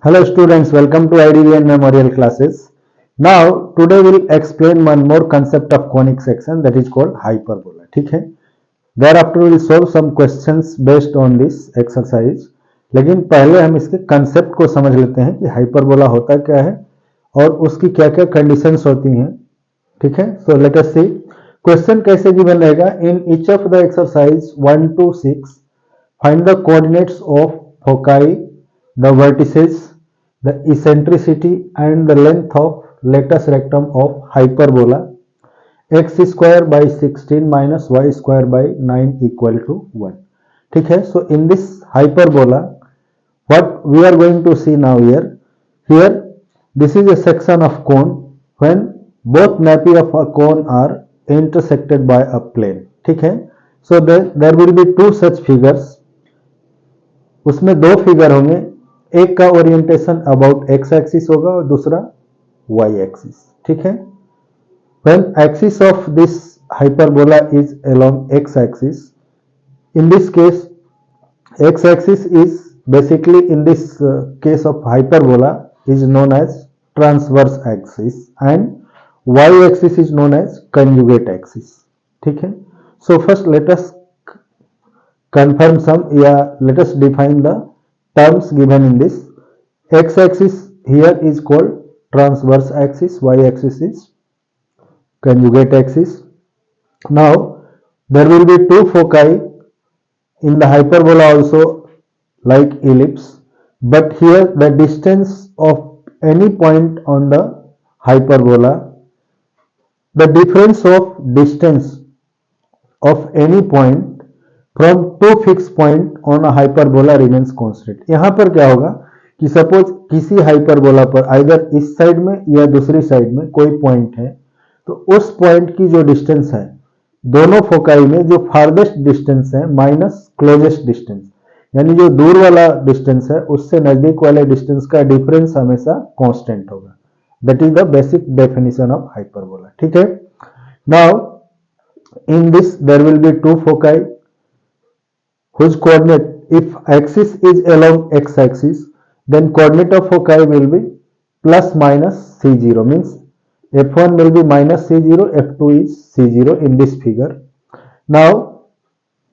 Hello students, welcome to IDVN Memorial classes. Now today we'll explain one more concept of conic section, that is called hyperbola. ठीक है. Thereafter we'll solve some questions based on this exercise. लेकिन पहले हम इसके concept को समझ लेते हैं कि hyperbola होता क्या है और उसकी क्या क्या conditions होती हैं. ठीक है. So let us see. Question कैसे given रहेगा. In each of the exercise 1 to 6, find the coordinates of foci, the vertices, the eccentricity and the length of latus rectum of hyperbola x square by 16 minus y square by 9 equal to 1. ठीक है. So in this hyperbola, what we are going to see now here this is a section of cone when both nape of a cone are intersected by a plane. ठीक है. So there will be two such figures. उसमें दो figure होंगे, एक का orientation about x axis होगा और दूसरा वाई एक्सिस. ठीक है. When axis of this hyperbola is along X axis, in this case x axis is basically in this case of hyperbola is known as transverse axis and y axis is known as conjugate axis. ठीक है. So first let us confirm some, let us define the terms given in this. X axis here is called transverse axis, y axis is conjugate axis. Now there will be two foci in the hyperbola also like ellipse, but here the distance of any point on the hyperbola, the difference of distance of any point from two fixed point on a hyperbola remains constant. यहां पर क्या होगा कि suppose किसी hyperbola पर either इस side में या दूसरी साइड में कोई पॉइंट है, तो उस पॉइंट की जो डिस्टेंस है दोनों फोकाई में, जो फार्देस्ट डिस्टेंस है माइनस क्लोजेस्ट डिस्टेंस, यानी जो दूर वाला डिस्टेंस है उससे नजदीक वाले डिस्टेंस का डिफरेंस हमेशा कांस्टेंट होगा. That is the basic definition of hyperbola. ठीक है. Now in this there will be two foci whose coordinate, if axis is along x axis, then coordinate of foci will be plus minus c0, means f1 will be minus c0, f2 is c0 in this figure. Now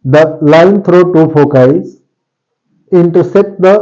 the line through two foci intersect the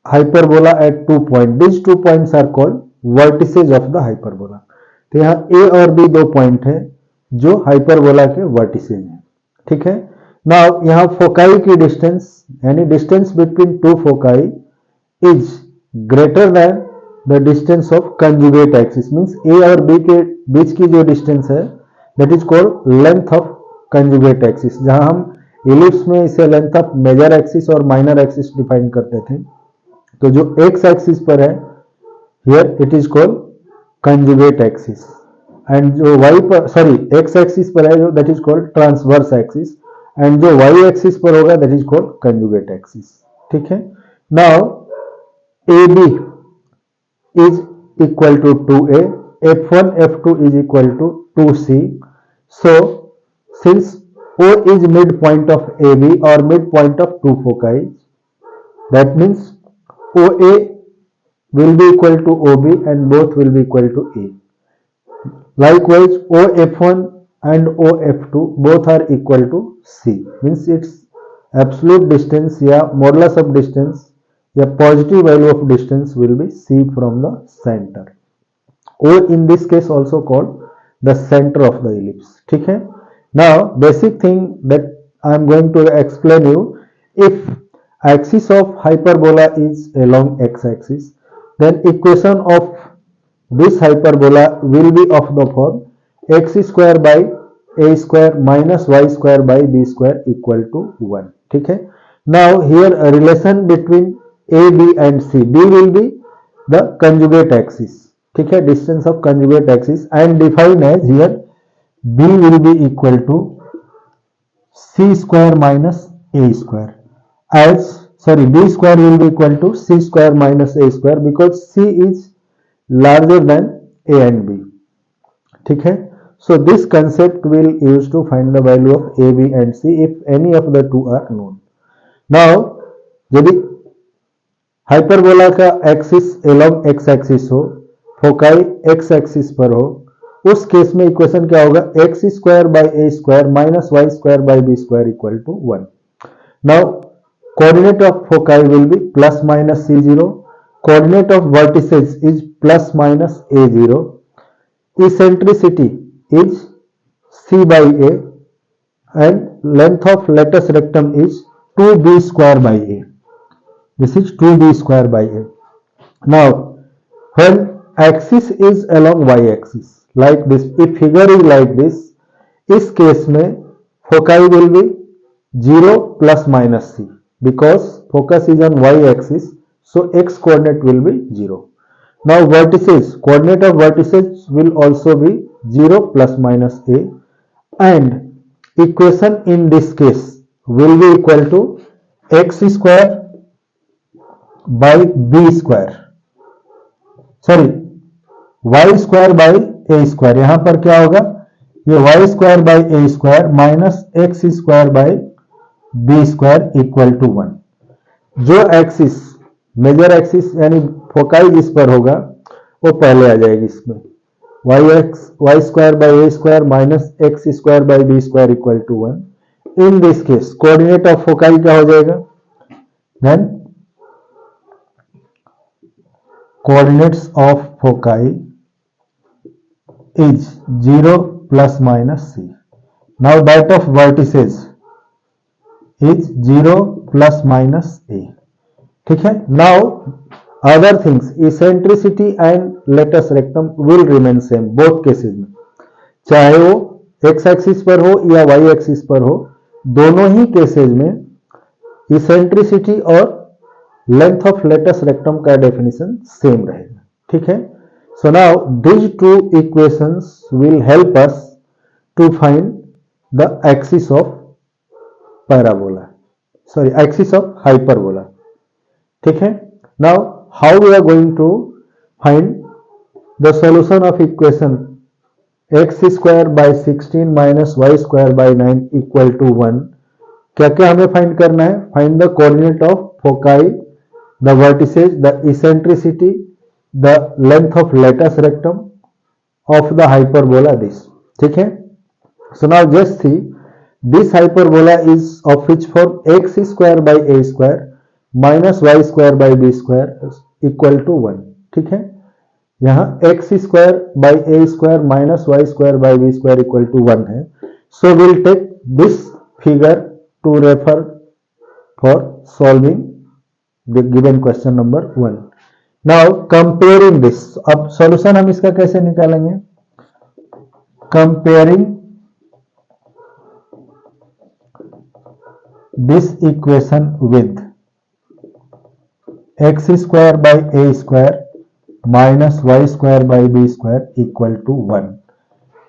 hyperbola at 2 points. These 2 points are called vertices of the hyperbola. तो यहाँ a और b दो point है जो hyperbola के vertices हैं. ठीक है. नाउ यहाँ फोकाई की डिस्टेंस, यानी distance between two foci is greater than the distance of conjugate axis, means A और बी के बीच की जो डिस्टेंस है that is called length of conjugate axis. जहां हम इलिप्स में इसे लेंथ ऑफ मेजर एक्सिस और माइनर एक्सिस डिफाइन करते थे, तो जो एक्स एक्सिस पर है here it is called conjugate axis, and जो वाई पर, सॉरी एक्स एक्सिस पर है जो that is called transverse axis, and जो वाई एक्सिस पर होगा that is called conjugate axis. ठीक है. Now A B is equal to 2a, f1 f2 is equal to 2c. So since O is midpoint of AB or midpoint of two foci, that means OA will be equal to OB and both will be equal to A. Likewise OF1 and OF2 both are equal to C, means its absolute distance या modulus of distance या positive value of distance will be C from the center. O in this case also called the center of the ellipse. ठीक है. Now basic thing that I am going to explain you, if axis of hyperbola is along x axis, then equation of this hyperbola will be of the form x square by a square minus y square by b square equal to 1. ठीक है. Now here a relation between a, b and c. b will be the conjugate axis. ठीक है, distance of conjugate axis, and defined as here b will be equal to c square minus a square, as sorry b square will be equal to c square minus a square because c is larger than a and b. ठीक है. So this concept will use to find the value of a, b and c if any of the two are known. Now यदि hyperbola का axis along X axis हो, foci X axis पर हो, उस case में equation क्या होगा, X square by A square minus Y square by B square equal to 1. Now coordinate of foci will be plus minus c0, coordinate of vertices is plus minus a0, eccentricity is c by a, and length of latus rectum is 2b square by a. This is 2b square by a. Now when axis is along y axis like this, if figure is like this, इस case में foci will be 0 plus minus c, because focus is on y axis, so x coordinate will be 0. Now vertices, coordinate of vertices will also be 0 plus minus a, and equation in this case will be equal to x square by b square, sorry y square by A square. यहां पर क्या होगा, ये y square by A square minus X square by B square equal to 1. जो axis major axis यानी foci जिस पर होगा वो पहले आ जाएगी इसमें, Y square by A square minus X square by B square equal to 1. In this case coordinate of foci क्या हो जाएगा, then coordinates of foci is 0 plus minus c. Now that of vertices is 0 plus minus a. ठीक है. Now other things, eccentricity and latus rectum will remain same both cases में, चाहे वो x axis पर हो या y एक्सिस पर हो, दोनों ही केसेस में इसेंट्रिसिटी और लेंथ ऑफ लेटस रेक्टम का डेफिनेशन सेम रहेगा. ठीक है. So now these two equations will help us to find the axis of parabola, sorry axis of hyperbola. ठीक है. Now how we are going to find the solution of equation X square by 16 minus Y square by 9 equal to 1. क्या क्या हमें find करना है, find the coordinate of foci, the vertices, the eccentricity, the length of latus rectum of the hyperbola this. ठीक है. So now just see, this hyperbola is of which form, x square by a square minus y square by b square equal to 1. ठीक है. यहाँ x square by a square minus y square by b square equal to 1 है. So we'll take this figure to refer for solving the given question number 1. Now comparing this, अब solution हम इसका कैसे निकालेंगे, comparing this equation with x square by a square minus y square by b square equal to 1.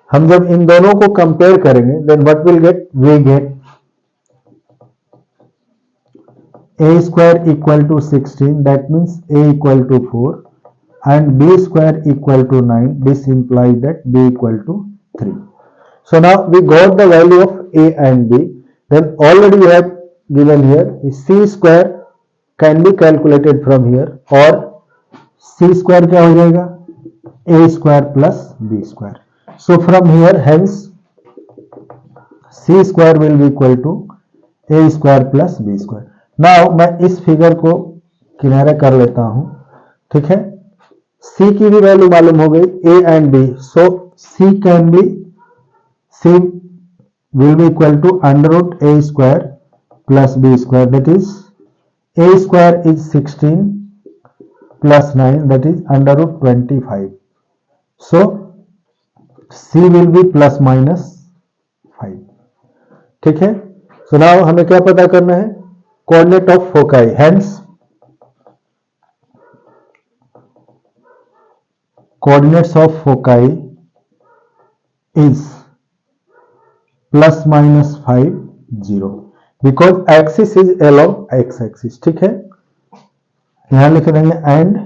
हम जब इन दोनों को compare करेंगे, then what will get, we get a square equal to 16, that means a equal to 4, and b square equal to 9. This implies that b equal to 3. So now we got the value of a and b. Then already we have given here c square can be calculated from here, or c square क्या हो जाएगा, a square plus b square. So from here hence c square will be equal to a square plus b square. Now मैं इस figure को किनारे कर लेता हूं. ठीक है. c की भी वैल्यू मालूम हो गई, a and b. So c can be, c will be equal to under root a square plus b square, that is a square is 16 plus 9, that is under root 25. So c will be plus minus 5. ठीक है. So now हमें क्या पता करना है, coordinate of foci, hence coordinates of foci is plus minus 5 0, because axis is along x axis. ठीक है. यहां लिख देंगे and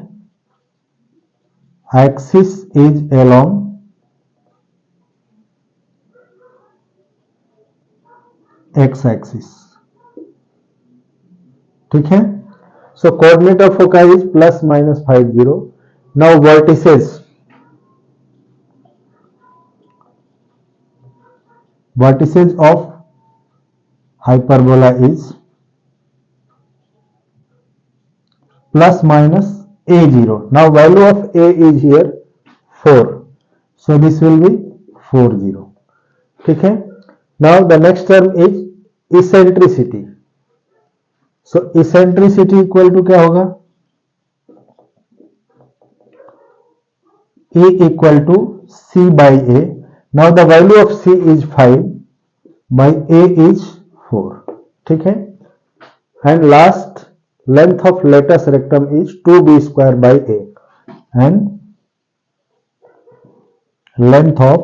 axis is along x axis. ठीक है. So coordinate of foci is plus minus 5 0. Now vertices of hyperbola is plus minus a0. Now value of a is here 4. So this will be 4 0. ठीक है. Now the next term is eccentricity. So eccentricity equal to क्या होगा? E equal to C by A. Now the value of C is 5 by A is 4. ठीक है. And last length of latus rectum is 2b square by A. And length of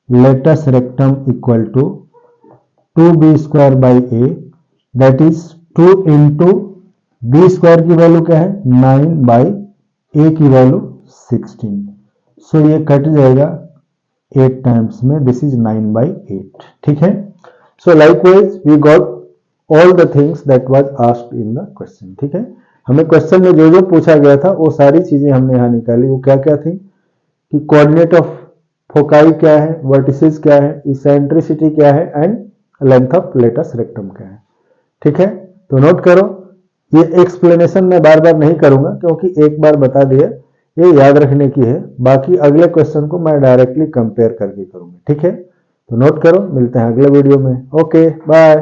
latus rectum equal to 2b square by A, that is 2 into b square की value क्या है 9 by A की value 16. So ये cut जाएगा 8 times में. This is 9 by 8. ठीक है. सो likewise we got all the things that was asked in the question. ठीक है. हमें क्वेश्चन में जो जो पूछा गया था वो सारी चीजें हमने यहाँ निकाली. वो क्या क्या थी कि कोऑर्डिनेट ऑफ फोकाई क्या है, वर्टिसेस क्या है, इसेंट्रिसिटी क्या है and length of latus rectum क्या है. ठीक है. तो नोट करो, ये एक्सप्लेनेशन मैं बार बार नहीं करूंगा क्योंकि एक बार बता दिया, ये याद रखने की है. बाकी अगले क्वेश्चन को मैं डायरेक्टली कंपेयर करके करूंगा. ठीक है. तो नोट करो, मिलते हैं अगले वीडियो में. Okay bye.